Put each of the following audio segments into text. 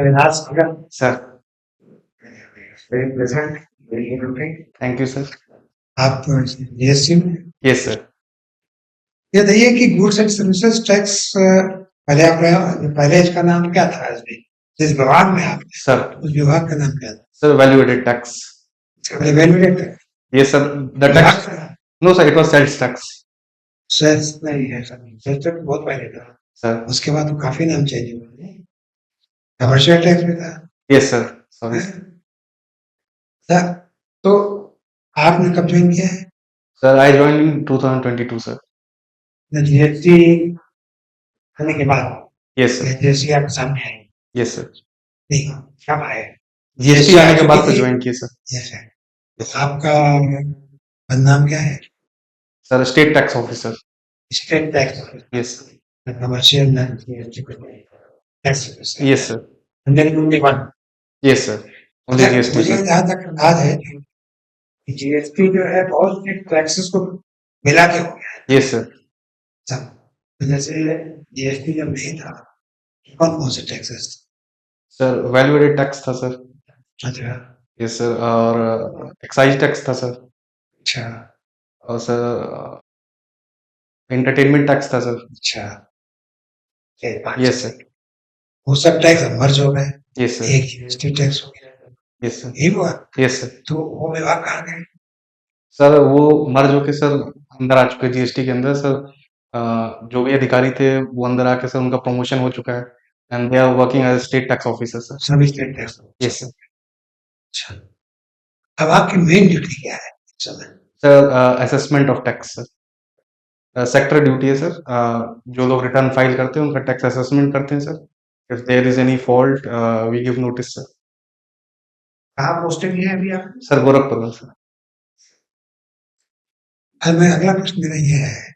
Avinas, welcome. Sir, Very pleasant, very interesting. Thank you sir. आप GST में yes sir. ये बताइए कि गुड्स एंड सर्विसेज टैक्स पहले पहले इसका नाम क्या था? जिस विभाग में आप सर उस विभाग का नाम क्या था? Sir value added tax. पहले value added tax yes sir. The tax, no sir, it was sales tax. Sales नहीं है सर, सेल्स टैक्स बहुत पहले था। सर उसके बाद तो काफी नाम चेंज हुए। कमर्शियल टैक्स भी था। यस सर, सॉरी सर, तो आपने कब ज्वाइन किया है? Sir. I join in 2022 sir. GST आने के बाद यस सर। जीएसटी आपके सामने आई? Yes sir. नहीं, कब आए? जीएसटी आने के बाद तो ज्वाइन किए सर। Yes sir. तो आपका पद नाम क्या है? Sir state tax officer. State tax yes commercial tax. Yes sir. And then only one. Yes sir, only GST मुझे सर। जहाँ तक याद है कि जीएसटी जो है बहुत से टैक्सेस को मिला के हो गया यस सर। है। तो जैसे जीएसटी जब नहीं था, कौन कौन से taxes? Sir value added tax था सर। अच्छा यस सर। और एक्साइज टैक्स था सर। अच्छा और सर एंटरटेनमेंट टैक्स था सर। अच्छा। Yes sir. वो सब टैक्स मर्ज हो गए, यस सर। एक जीएसटी टैक्स हो गया। Yes sir. यही हुआ? Yes sir. तो वो विभाग कहाँ गए? सर वो मर्ज होके सर अंदर आ चुके जीएसटी के अंदर सर। जो भी अधिकारी थे वो अंदर आके सर उनका प्रमोशन हो चुका है and they are working as state tax officer sir. सभी स्टेट टैक्स। Yes sir. अच्छा, अब आपकी मेन ड्यूटी क्या है इस समय? Sir assessment of tax sir. Sector duty है सर। जो लोग रिटर्न फाइल करते हैं उनका टैक्स असेसमेंट करते हैं sir. If there is any fault we give notice sir. कहाँ पोस्टिंग है अभी आप? सर गोरखपुर में सर। अब मैं अगला प्रश्न मेरा ये है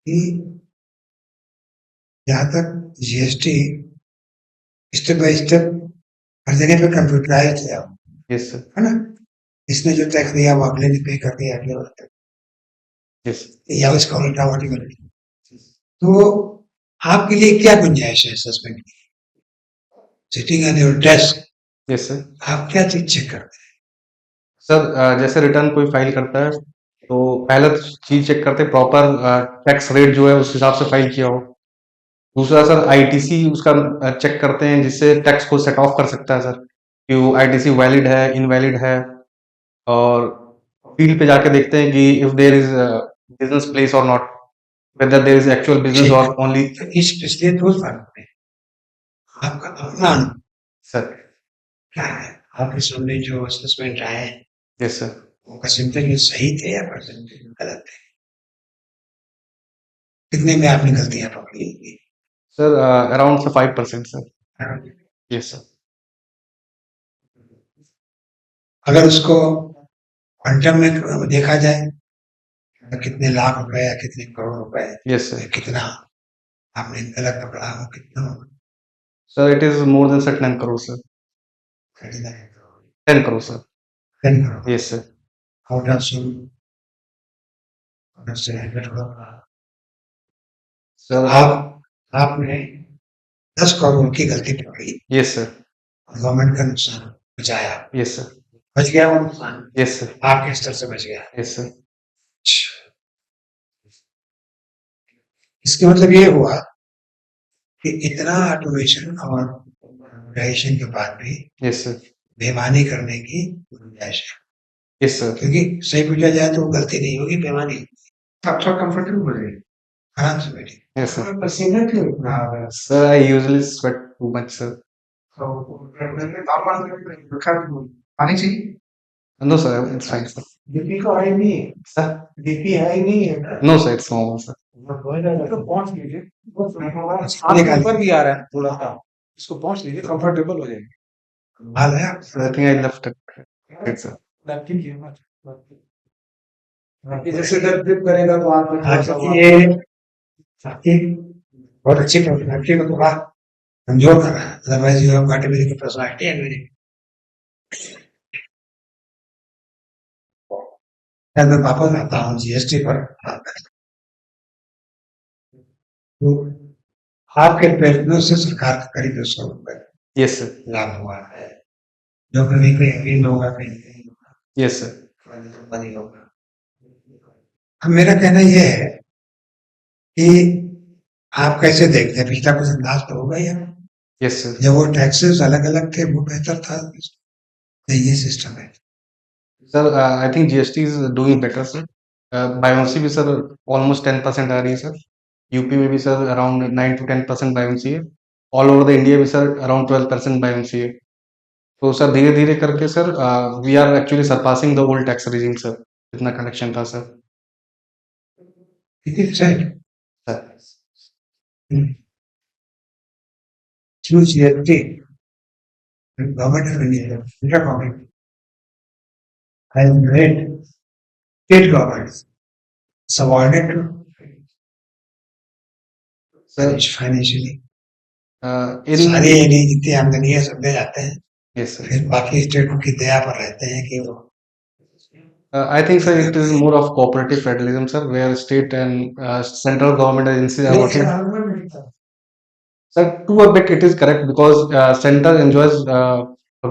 कि जहाँ तक जीएसटी स्टेप बाय स्टेप हर जगह पे कंप्यूटराइज है, यस सर। है ना? इसने जो टैक्स दिया वो अगले ने पे कर दिया, अगले बार यस या उसका उल्टा वर्टिकल। तो आपके लिए क्या गुंजाइश है असेसमेंट की? Sitting on your desk yes sir. आप क्या चीज चेक करते हैं? सर जैसे रिटर्न कोई फाइल करता है तो पहला चीज चेक करते हैं प्रॉपर टैक्स रेट जो है उस हिसाब से फाइल किया हो। दूसरा सर आईटीसी उसका चेक करते हैं जिससे टैक्स को सेट ऑफ कर सकता है सर कि वो आईटीसी वैलिड है इनवैलिड है। और फील्ड पे जाके देखते हैं कि if there is business place और not, whether there is actual business और ओनली। तो इसलिए दो फर्क है। आपका अपना अनुभव सर क्या है? आपके सामने जो असेसमेंट आए यस सर। वो परसेंटेज सही थे या परसेंटेज गलत थे? कितने में आपने गलतियां पकड़ी होंगी? Sir around 5% sir. Yes sir. अगर उसको क्वांटम में देखा जाए तो कितने लाख रुपए या कितने करोड़ रुपए यस सर। कितना आपने गलत पकड़ा हो? कितना? Sir it is more than sir 10 crore sir. 10 crore sir. 10 crore yes sir. Out of से 100 करोड़। सर आपने 10 करोड़ की गलती पकड़ी, यस सर। गवर्नमेंट का नुकसान बचाया, यस सर। बच गया वो नुकसान, यस सर। आपके स्तर से बच गया। Yes sir. इसका मतलब ये हुआ कि इतना ऑटोमेशन और ऑटोमेशन के बाद भी यस सर। बेईमानी करने की गुंजाइश है, यस सर। क्योंकि सही पूछा जाए तो गलती नहीं होगी, बेईमानी। आप थोड़ा कंफर्टेबल हो जाइए, आराम से बैठिए। Yes sir. पसीना क्यों इतना आ रहा है? Sir I usually sweat too much sir. पानी चाहिए? No sir, it's fine sir. BP का है नहीं है? सर बीपी है ही नहीं है? No sir, it's normal sir. तो पहुंच लीजिए, हाथ ऊपर भी आ रहा है थोड़ा सा, इसको पहुंच लीजिए, कंफर्टेबल हो जाएंगे। हाल है आप sir I think I left it sir. ठीक है मत बाकी जैसे जब ट्रिप करेगा तो आप थोड़ा सा ये आपकी बहुत अच्छी पर्सनालिटी को थोड़ा कमजोर कर रहा है, otherwise you have got a very good personality and very मैं वापस आता हूँ जीएसटी पर। तो आपके प्रयत्नों से सरकार का करीब 200 रुपए यस सर, लाभ हुआ है, जो कभी कहीं होगा, कहीं नहीं होगा, यस सर, बनी होगा। अब मेरा कहना यह है कि आप कैसे देखते हैं, पिछला कुछ अंदाज तो होगा ही हमें। Yes sir. जब वो टैक्सेस अलग अलग थे वो बेहतर था, तो ये सिस्टम है। Sir I think GST is doing better sir. Buoyancy भी सर ऑलमोस्ट 10% आ रही है सर। यूपी में भी सर अराउंड 9 to 10% बायोन्सी है। ऑल ओवर द इंडिया भी सर अराउंड 12% बायोन्सी है। तो सर धीरे धीरे करके sir we are actually surpassing the old tax regime sir, जितना कनेक्शन था sir. It is said, sir through GST, the government of India, India government, has made state governments subordinate to sir financially. इन सारी यानी जितनी आमदनी है सब दे जाते हैं, यस सर। फिर बाकी स्टेटों की दया पर रहते हैं कि वो I think sir it is more of cooperative federalism sir, where state and central government agencies are working. Sir, to a bit it is correct because center enjoys a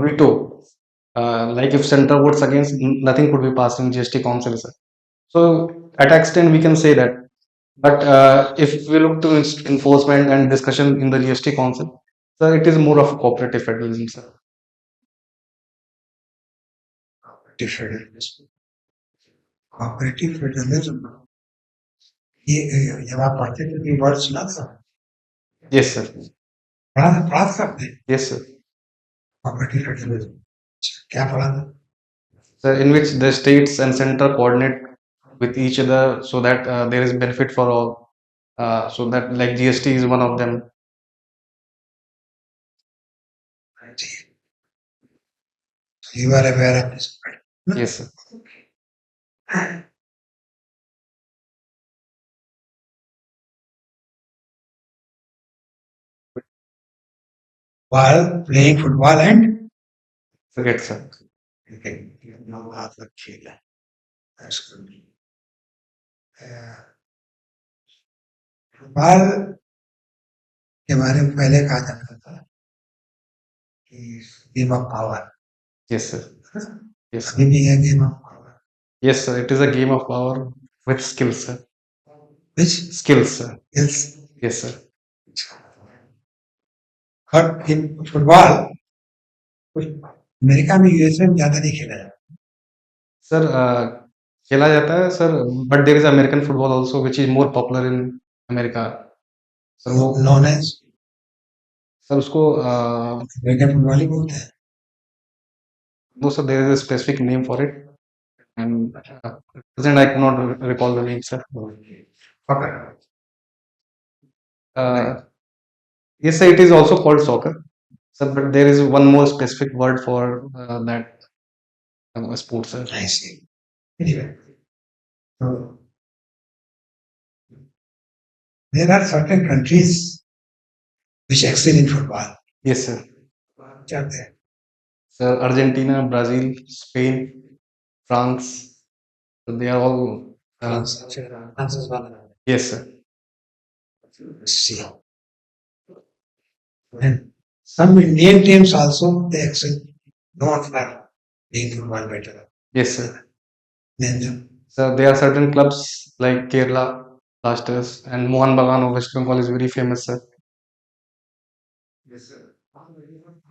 veto. Like if center votes against, nothing could be passed in GST council, sir. So at extent we can say that. But if we look to enforcement and discussion in the GST council, sir, it is more of cooperative federalism, sir. Federalism, cooperative federalism, ये जब आप पढ़ते थे ये word सुना था, Yes, sir. पढ़ा था आपने Yes, sir. Cooperative federalism? क्या पढ़ा था? Sir, in which the states and center coordinate with each other so that there is benefit for all. So that like GST is one of them. You are aware of this? Yes, sir. While playing football and Forget, sir. cricket, हाथ लग खेल है, that's good. Football के बारे में पहले कहा जाता था कि game of power, Yes, sir. Yes, अभी sir. भी है game of power, Yes, sir. It is a game of power with skills, sir. which Skills, sir. is Yes, sir. और फुटबॉल अमेरिका में, यूएसए में ज्यादा नहीं खेला जाता। Sir, खेला जाता है sir, but there is American football also which is more popular in America. Sir, वो नॉन एज sir उसको अमेरिकन फुटबॉल ही बोलते हैं। no sir, there is a specific name for it, and present I cannot recall the name, sir. पकड़ Uh, yes, sir, it is also called soccer, sir, but there is one more specific word for that sport, sir. I see. Anyway, so there are certain countries which excel in football. Yes, sir. जाते हैं। Sir, Argentina, Brazil, Spain, France, so they are all. Francis वाला। Yes, sir. See. And some Indian teams also they excel, known for being football better Yes, sir. than them. So there are certain clubs like Kerala Blasters and Mohan Bagan of West Bengal is very famous, sir.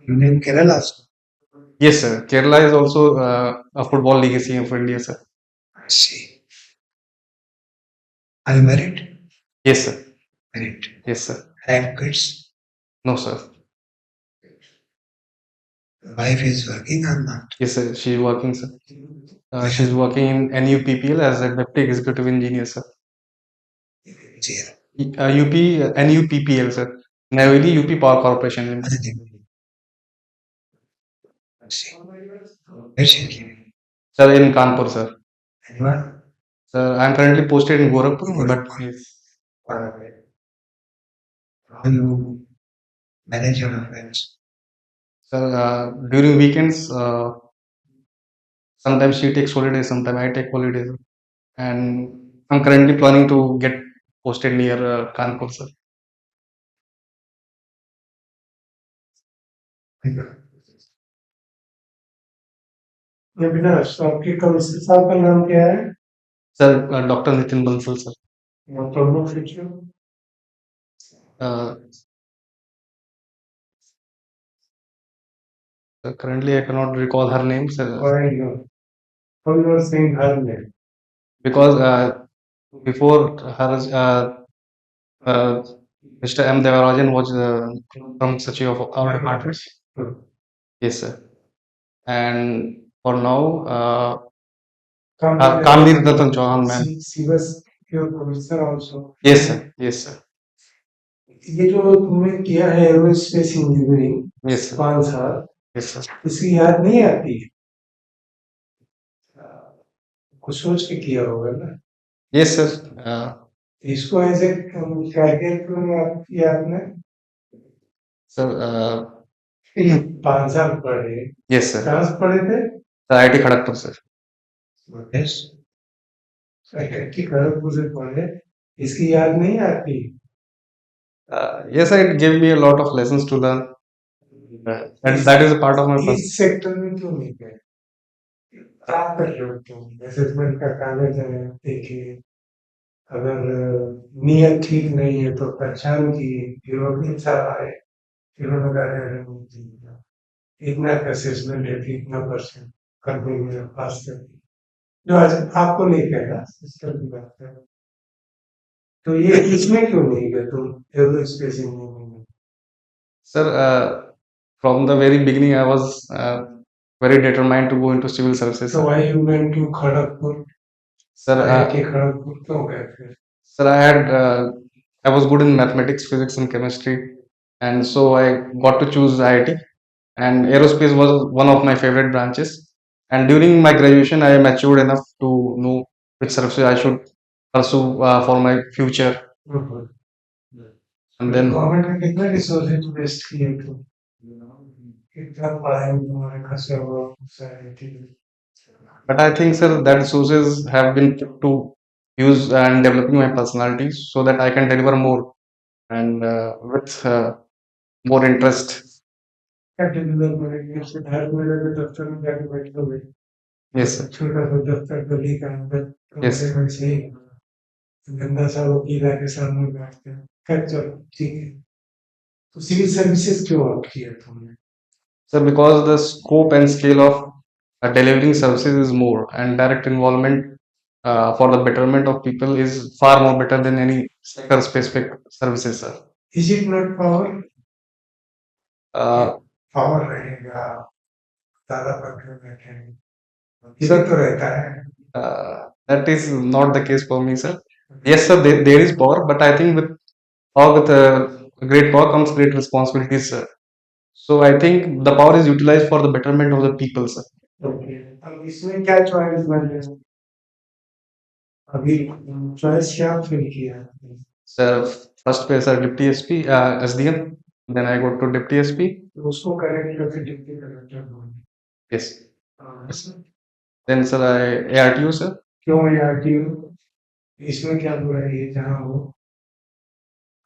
You name Kerala also. Yes, sir. Kerala is also a football legacy of India, sir. I see. Are you married? Yes, sir. Married. Yes, sir. Have kids? No, sir. Wife is working or not? Yes, sir. She's working, sir. She's working in NUPPL as a Deputy Executive Engineer, sir. UP NUPPL, sir. Neyveli UP Power Corporation Limited. Sir, in Kanpur, sir. Anyone? Sir, I'm currently posted in Gorakhpur, but yes. How you manage your affairs? Sir, during weekends, sometimes she takes holidays, sometimes I take holidays, and I'm currently planning to get posted near Kanpur, sir. ये बिना आपके commissioner साहब का नाम क्या है? Sir doctor Nitin Bansal sir. प्रमुख सचिव Currently I cannot recall her name, sir, Why you? How you are saying her name? because before her, Mr. M. Devarajan was from Sachi of our department. Yes, sir. And for now, Kamir Ratan Chauhan, ma'am. She was your professor also. Yes, sir. Yes, sir. ये जो तुमने किया है aerospace engineering Yes, sir. 5 साल, Yes, sir. इसकी याद नहीं आती? कुछ सोच के किया होगा ना? Yes, sir. इसको ऐसे कैरियर क्यों याद किया आपने? Sir, 5 साल पढ़े. yes, sir. कहाँ से पढ़े थे? IIT Kharagpur, sir. Yes. IIT Kharagpur से पढ़े, इसकी याद नहीं आती? Yes, sir, it gave me a lot of lessons to learn. That is a part of my इस personal. सेक्टर में क्यों नहीं गए? क्या कर रहे हो तुम? असेसमेंट का कागज है, देखिए अगर नियत ठीक नहीं है तो पहचान की विरोधी साहब आए, फिर उन्होंने कहा इतना असेसमेंट है कि इतना परसेंट कर देंगे पास कर देंगे, जो आज आपको नहीं कहना सिस्टम की बात है. तो ये इसमें क्यों नहीं गए तुम एरोस्पेस इंजीनियरिंग में? Sir, from the very beginning, I was very determined to go into civil services. So why you went to Kharagpur? Sir, IIT Kharagpur क्यों गए थे? sir, I was good in mathematics, physics, and chemistry, and so I got to choose IIT. And aerospace was one of my favorite branches. And during my graduation, I matured enough to know which services I should pursue for my future. And then, government ने कितना resource invest किए थे? कितना पढ़ाई में तुम्हारे खर्चा हुआ सोसाइटी में? but I think, sir, that resources have been put to use and developing my personality so that I can deliver more and with more interest. क्या डिलीवर करेंगे? सिद्धार्थ मेरे के दफ्तर में जाके बैठोगे, Yes, sir. छोटा सा दफ्तर गली का अंदर Yes. कमरे में से ही गंदा सा वकील आके सामने बैठते हैं. खैर चलो ठीक है. तो सिविल सर्विसेज क्यों ऑप्ट किया तुमने? Sir, because the scope and scale of delivering services is more, and direct involvement for the betterment of people is far more better than any sector-specific services, sir. Is it not power? Uh, power रहेगा, ज्यादा पकड़ में बैठेंगे, ये Sir, तो रहता है. that is not the case for me, sir. Yes, sir, there is power, but I think with great power comes great responsibilities, sir. So I think the power is utilized for the betterment of the people, sir. Okay. अब इसमें क्या choice बन रहे हैं? अभी choice क्या fill किया? Sir, first पे sir Deputy SP, SDM, then I go to Deputy SP. उसको करेक्ट करके डिप्टी कलेक्टर बोलते. Yes. Then sir ARTO, sir. क्यों ARTO? इसमें क्या बुराई है? जहाँ हो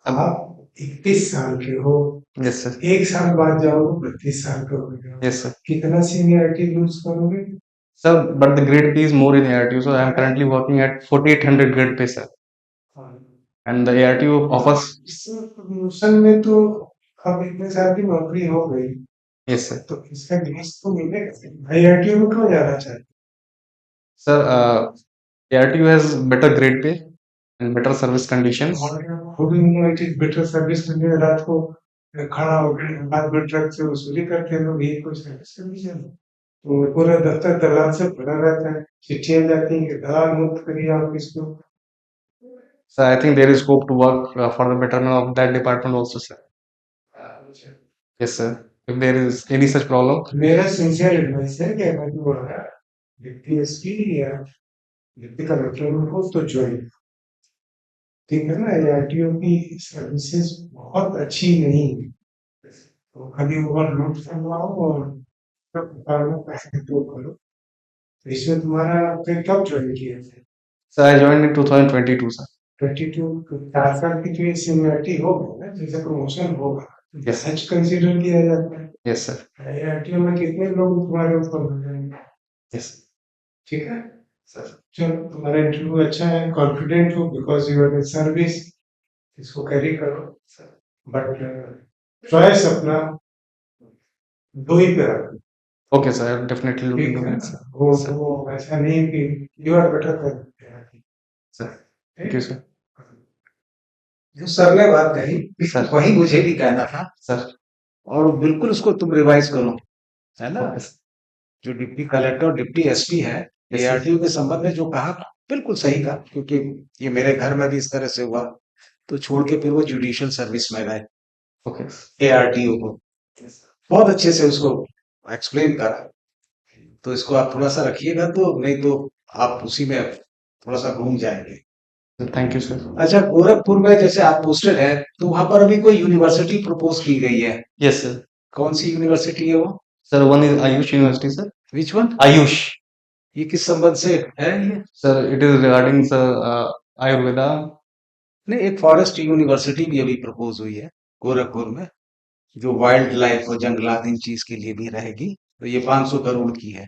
आप 31 साल के हो, Yes, sir. एक साल बाद जाओगे 32 साल के हो गए. Yes, sir. कितना सीनियरिटी लूज करोगे? Sir, but the grade pay is more in ARTO, so I am currently working at 4800 grade pay, sir. And the ARTO offers. Promotion में तो अब इतने साल की नौकरी हो गई. Yes, sir. तो इसका ग्रेस तो मिलेगा. ARTO में क्यों जाना चाहते? Sir, ARTO has better grade pay and better service conditions. खुद इट इज बेटर सर्विस में रात को खड़ा होकर बाद में ट्रक से वसूली करते हैं लोग. यही कोई सर्विस कंडीशन है? तो पूरा दफ्तर दलाल से भरा रहता है, चिट्ठियां जाती हैं कि दलाल मुक्त करिए ऑफिस को. So I think there is scope to work for the betterment of that department also, sir. Yes, sir. If there is any such problem. मेरा सिंसियर एडवाइस है कि मैं बोल रहा डिप्टी एसपी या डिप्टी कलेक्टर को तो ज्वाइन. ठीक है ना? ARTO की सर्विसेज बहुत अच्छी नहीं है, तो खाली ओवरलोड करवाओ और पैसे दो करो. तो इसमें तुम्हारा फिर कब ज्वाइन किया थे? Sir, I joined in 2022, sir. 22 4 साल की तो ये सीनियरिटी हो गई ना, जैसे प्रमोशन होगा यस सर। जज कंसीडर किया जाता है। Yes sir. आईआईटी में कितने लोग तुम्हारे ऊपर हो जाएंगे? यस ठीक है, सर। चलो तुम्हारा इंटरव्यू अच्छा है, कॉन्फिडेंट हो because you are in service, इसको कैरी करो। सर बट चॉइस अपना दो ही पे रखो। ओके सर, डेफिनेटली ठीक लुकिंग है एट ना, सर। वो सर वो ऐसा नहीं कि यू आर बेटर कर। Sir thank you sir. जो सर ने बात कही सर वही मुझे भी कहना था सर और बिल्कुल उसको तुम रिवाइज करो, है ना। Okay sir. जो डिप्टी कलेक्टर और डिप्टी एसपी है, यस सर। एआरटीओ के संबंध में जो कहा बिल्कुल सही कहा, क्योंकि ये मेरे घर में भी इस तरह से हुआ, तो छोड़ के फिर वो जुडिशियल सर्विस में गए ओके एआरटीओ को। बहुत अच्छे से उसको एक्सप्लेन करा, तो इसको आप थोड़ा सा रखिएगा, तो नहीं तो आप उसी में थोड़ा सा घूम जाएंगे। Thank you sir. अच्छा, गोरखपुर में जैसे आप पोस्टेड है, तो वहां पर अभी कोई यूनिवर्सिटी प्रपोज की गई है, यस सर। कौन सी यूनिवर्सिटी है वो? Sir one is Ayush university sir. Which one? Ayush ये किस संबंध से है ये? Sir, it is regarding sir Ayurveda. नहीं, एक फॉरेस्ट यूनिवर्सिटी भी अभी प्रपोज हुई है गोरखपुर में, जो वाइल्ड लाइफ और जंगलात इन चीज के लिए भी रहेगी, तो ये 500 करोड़ की है।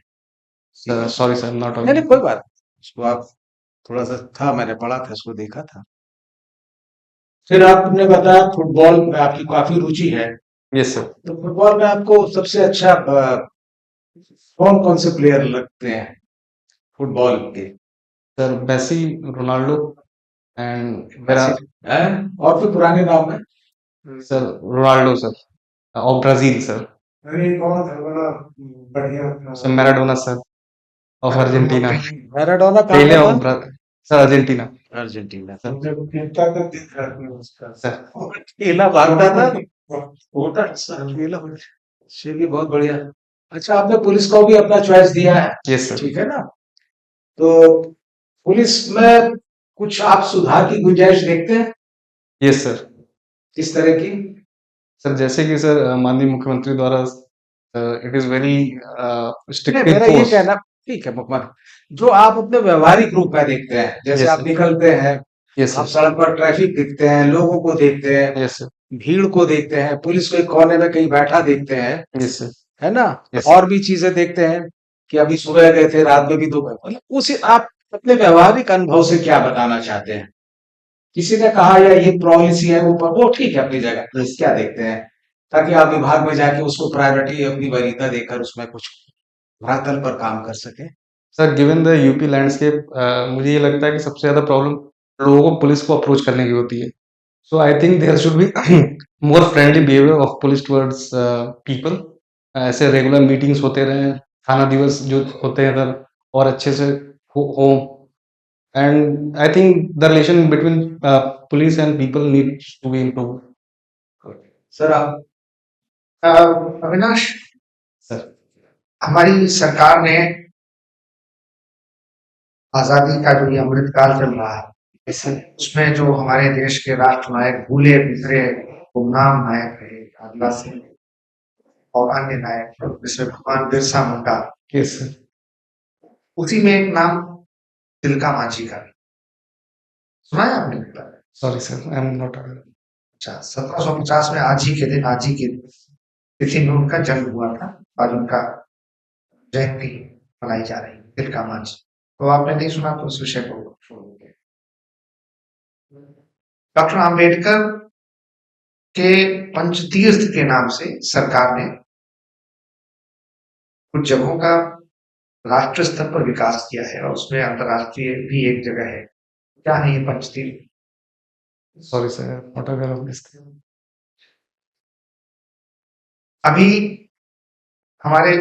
सर सॉरी सर, नॉट नहीं नहीं, कोई बात नहीं। उसको आप थोड़ा सा था, मैंने पढ़ा था, उसको देखा था। फिर आपने बताया फुटबॉल में आपकी काफी रुचि है, यस सर। तो फुटबॉल में आपको सबसे अच्छा कौन कौन से प्लेयर लगते हैं फुटबॉल के? सर मेसी, रोनाल्डो एंड मेरा हैं? और फिर पुराने नाम है? Sir Ronaldo sir of Brazil sir. अरे कौन था बड़ा बढ़िया था? Sir Maradona sir of Argentina. Maradona कहाँ पहले का ऑफ था? Sir Argentina Argentina. सर। जब पीटता था दिख रहा था उसका। सर केला भागता था, होता केला। चलिए, बहुत बढ़िया। अच्छा, आपने पुलिस को भी अपना चॉइस दिया है, यस सर। ठीक है ना। तो पुलिस में कुछ आप सुधार की गुंजाइश देखते हैं? Yes sir. किस तरह की? सर जैसे कि सर माननीय मुख्यमंत्री द्वारा इट इज वेरी नहीं, स्ट्रिक्ट मेरा ये इम्पोज। कहना, ठीक है मुकम्मल, जो आप अपने व्यवहारिक रूप में देखते हैं, जैसे Yes, आप sir. निकलते हैं, यस आप सर। सड़क पर ट्रैफिक देखते हैं, लोगों को देखते हैं, यस सर। भीड़ को देखते हैं, पुलिस को एक कोने में कहीं बैठा देखते हैं, यस सर। है ना। Yes, और भी चीजें देखते हैं कि अभी सुबह गए थे, रात में भी दो, मतलब उसे आप अपने व्यवहारिक अनुभव से क्या बताना चाहते हैं? किसी ने कहा या ये पॉलिसी है ऊपर, वो ठीक है अपनी जगह, क्या देखते हैं, ताकि आप विभाग में जाके उसको प्रायोरिटी अपनी वरीयता देकर उसमें कुछ धरातल पर काम कर सके। Sir given the UP landscape मुझे ये लगता है कि सबसे ज्यादा प्रॉब्लम लोगों को पुलिस को अप्रोच करने की होती है। So I think there should be more friendly behaviour of police towards people. ऐसे रेगुलर मीटिंग्स होते रहे, थाना दिवस जो होते हैं सर, और अच्छे से हो। And I think the relation between police and people needs to be improve. Sir आप? अविनाश, सर हमारी सरकार ने आजादी का जो ये अमृतकाल चल रहा है, उसमें जो हमारे देश के राष्ट्र नायक भूले बिसरे गुमनाम नायक रहे, आदिवासी और अन्य नायक, जिसमें भगवान बिरसा मुंडा, यस सर। उसी में एक नाम तिलका मांझी का, सुना है आपने? Sorry sir, I am not aware. अच्छा, 1750 में आज ही के दिन, आज ही के तिथि में उनका जन्म हुआ था और उनका जयंती मनाई जा रही है, तिलका मांझी। तो आपने नहीं सुना तो उस विषय को छोड़िए। डॉक्टर आम्बेडकर के पंचतीर्थ के नाम से सरकार ने कुछ जगहों का राष्ट्र स्तर पर विकास किया है और उसमें अंतर्राष्ट्रीय भी एक जगह है। क्या है ये पंचतीर्थ? Sorry sir, not aware of this. अभी हमारे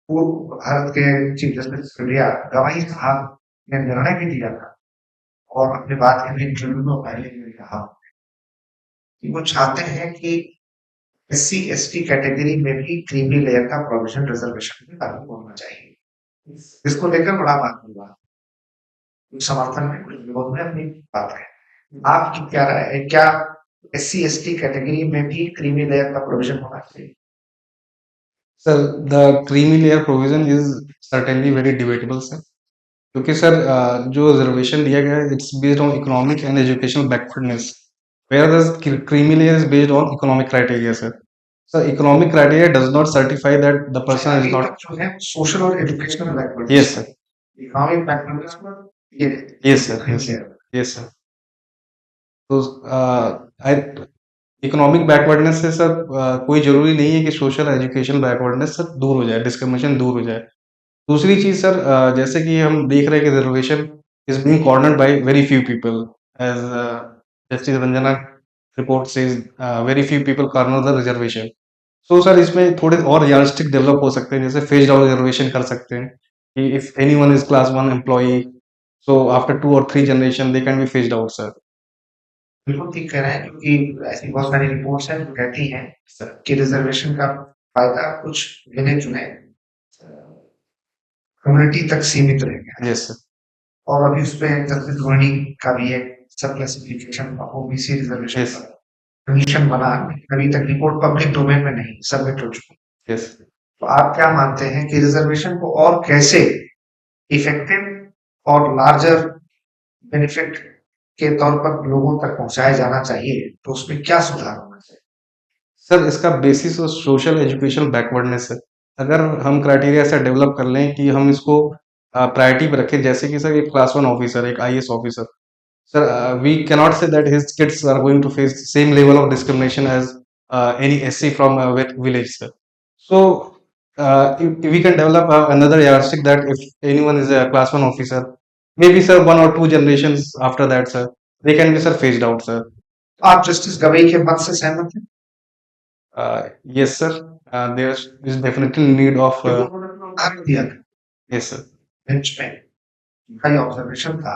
पूर्व भारत के चीफ जस्टिस इंडिया गवाही साहब ने निर्णय भी दिया था और अपने बात के इंटरव्यू में पहले भी कहा कि वो चाहते हैं कि एससी एसटी कैटेगरी में भी क्रीमी लेयर का प्रोविजन रिजर्वेशन में लागू होना चाहिए। इसको लेकर बड़ा बात हुआ, समर्थन में कुछ विरोध में अपनी बात है। आपकी क्या राय है? क्या एससी एसटी कैटेगरी में भी क्रीमी लेयर का प्रोविजन होना चाहिए? Sir the creamy layer provision is certainly very debatable sir, क्योंकि सर जो रिजर्वेशन दिया गया है it's based on economic and educational backwardness. whereas creamy layer is based on economic criteria, sir. So economic criteria does not certify that the person is अभी not. तक जो है social और educational backward, Yes, sir. Economic backward पर ये Yes, sir. Yes, sir. Yes, sir. तो economic backwardness से sir कोई जरूरी नहीं है कि सोशल एजुकेशन बैकवर्डनेस सर दूर हो जाए, डिस्क्रिमिनेशन दूर हो जाए। दूसरी चीज सर, जैसे कि हम देख रहे हैं कि reservation is being cornered by very few people, as justice Ranjana report says very few people corner the reservation. So sir इसमें थोड़े और यार्डस्टिक डेवलप हो सकते हैं, जैसे फेज आउट रिजर्वेशन कर सकते हैं कि if anyone is class 1 employee, so after 2 और 3 generation they can be phased out, sir. बिल्कुल ठीक कह रहे हैं, क्योंकि ऐसी बहुत सारी रिपोर्ट्स हैं जो कहती हैं सर कि रिजर्वेशन का फायदा कुछ गिने चुने कम्युनिटी तक सीमित रह गया। Yes sir. और अभी उस पे जस्टिस रोहिणी का भी एक सब क्लासिफिकेशन ओबीसी रिजर्वेशन Yes. पर कमीशन बना, अभी तक रिपोर्ट पब्लिक डोमेन में नहीं सबमिट हो चुकी। यस तो आप क्या मानते हैं कि रिजर्वेशन को और कैसे इफेक्टिव और लार्जर बेनिफिट के तौर पर लोगों तक पहुंचाया जाना चाहिए, तो उसमें क्या सुधार होना चाहिए? सर, इसका बेसिस सोशल एजुकेशन बैकवर्डनेस है। अगर हम क्राइटेरिया ऐसा डेवलप कर लें कि हम इसको प्रायोरिटी पे रखें, जैसे कि सर एक क्लास 1 ऑफिसर, एक IAS officer, sir we cannot say that his kids are going to face same level of discrimination as any SC from village, sir. So we can develop another yardstick that if anyone is a class 1 officer, maybe sir 1 or 2 generations after that, sir, they can be sir phased out, sir. आप justice Gavai के मत से सहमत हैं? Yes, sir. There is definitely need of. उदाहरण दिया था Yes, sir. Bench में, उनका ये ऑब्जर्वेशन था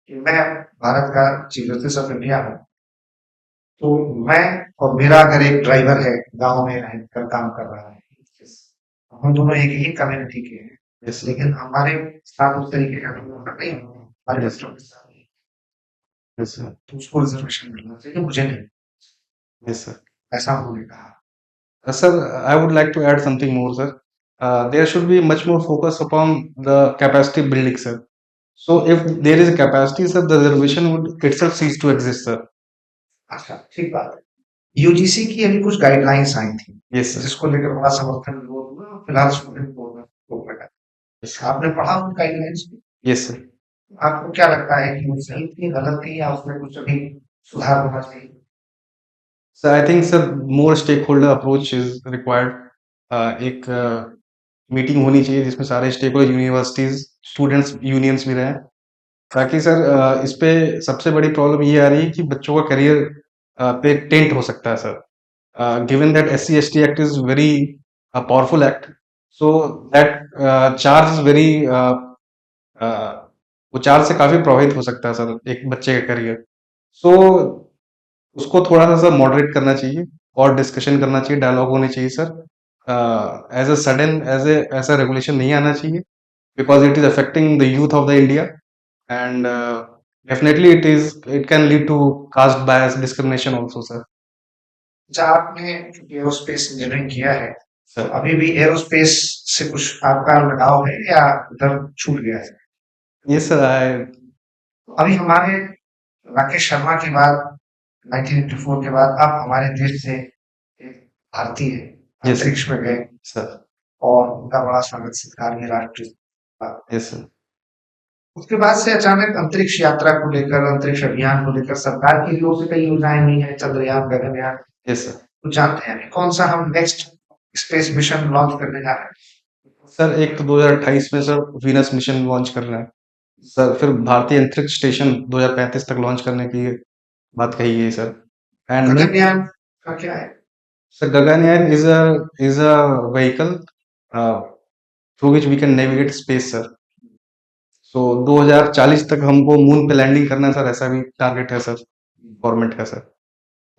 कि मैं भारत का चीफ जस्टिस ऑफ इंडिया हूँ, तो मैं और मेरा अगर एक ड्राइवर है गांव में रहकर काम कर रहा है, हम दोनों एक ही कम्युनिटी के हैं, Yes, sir. लेकिन हमारे साथ उस तरीके का नहीं होगा, हमारे Yes. बच्चों के साथ नहीं, Yes, sir. तो उसको रिजर्वेशन मिलना चाहिए, मुझे नहीं, Yes, sir. ऐसा उन्होंने कहा। Sir, I would like to add something more, sir. There should be much more focus upon the capacity building, sir. So if there is a capacity, sir, the reservation would itself cease to exist, sir. अच्छा, ठीक बात है। UGC की अभी कुछ guidelines आई थी, Yes, sir. जिसको लेकर बड़ा समर्थन विरोध हुआ, फिलहाल सुप्रीम कोर्ट में रोक लगा। Yes, sir. आपने पढ़ा उन गाइडलाइंस को? Yes, sir. आपको क्या लगता है कि वो सही थी, गलत थी, या उसमें कुछ अभी सुधार होना चाहिए? So I think sir more stakeholder approach is required. एक मीटिंग होनी चाहिए जिसमें सारे stakeholder, universities, students unions भी रहें, ताकि सर इस पे सबसे बड़ी प्रॉब्लम ये आ रही है कि बच्चों का करियर पे टेंट हो सकता है, sir. Given that SC/ST act is very powerful act, so that charge is very, वो चार्ज से काफी प्रभावित हो सकता है सर एक बच्चे का करियर। सो उसको थोड़ा सा सर मॉडरेट करना चाहिए और डिस्कशन करना चाहिए, डायलॉग होने चाहिए सर। एज अ सडन ऐसा रेगुलेशन नहीं आना चाहिए, because it is affecting the youth of the India, and definitely it can lead to caste bias discrimination also, sir. अच्छा, आपने एरोस्पेस इंजीनियरिंग किया है, तो सर अभी भी एरोस्पेस से कुछ आपका लगाव है या उधर छूट गया है? ये सर अभी हमारे राकेश शर्मा के बाद 1984 के बाद अब हमारे देश से एक भारतीय Yes. अंतरिक्ष में गए, सर और उनका बड़ा स्वागत सत्कार भी राष्ट्र। Yes sir. उसके बाद से अचानक अंतरिक्ष यात्रा को लेकर, अंतरिक्ष अभियान को लेकर सरकार की ओर से कई योजनाएं हुई है, चंद्रयान, गगनयान, यस सर। तो जानते हैं कौन सा हम नेक्स्ट स्पेस मिशन लॉन्च करने जा रहे हैं? सर एक तो 2028 में सर वीनस मिशन लॉन्च कर रहे हैं सर, फिर भारतीय अंतरिक्ष स्टेशन 2035 तक लॉन्च करने की बात कही गई सर। एंड गगनयान का क्या है? Sir Gaganyaan is a vehicle through which we can navigate space, sir. So 2040 तक हमको मून पे लैंडिंग करना है सर, ऐसा भी टारगेट है सर गवर्नमेंट का, सर।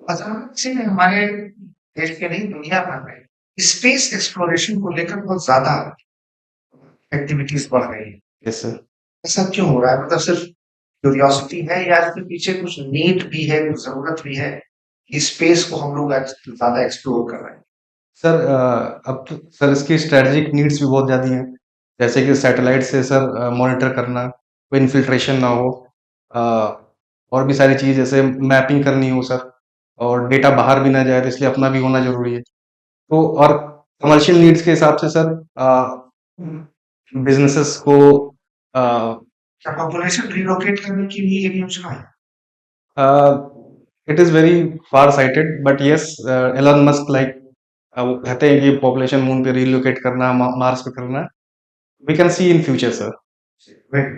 अचानक से हमारे देश के नहीं, दुनिया भर में स्पेस एक्सप्लोरेशन को लेकर बहुत ज्यादा एक्टिविटीज बढ़ रही है। Yes sir. ऐसा क्यों हो रहा है? मतलब सिर्फ क्यूरियोसिटी है, या इसके पीछे कुछ नीड भी है, कुछ जरूरत भी है कि स्पेस को हम लोग ज्यादा एक्सप्लोर कर रहे हैं? सर अब तो सर इसकी स्ट्रेटेजिक नीड्स भी बहुत ज़्यादा हैं, जैसे कि सैटेलाइट से सर मॉनिटर करना, कोई इन्फिल्ट्रेशन ना हो, और भी सारी चीज़ जैसे मैपिंग करनी हो सर और डेटा बाहर भी ना जाए तो इसलिए अपना भी होना ज़रूरी है। तो और कमर्शियल नीड्स के हिसाब से सर बिज़नेसेस को अ क्या पॉपुलेशन रिलोकेट करने की भी एक योजना है? It is very far sighted but yes Elon Musk like वो कहते हैं कि पॉपुलेशन मून पे रिलोकेट करना, मार्स पे करना, we can see in future sir. Very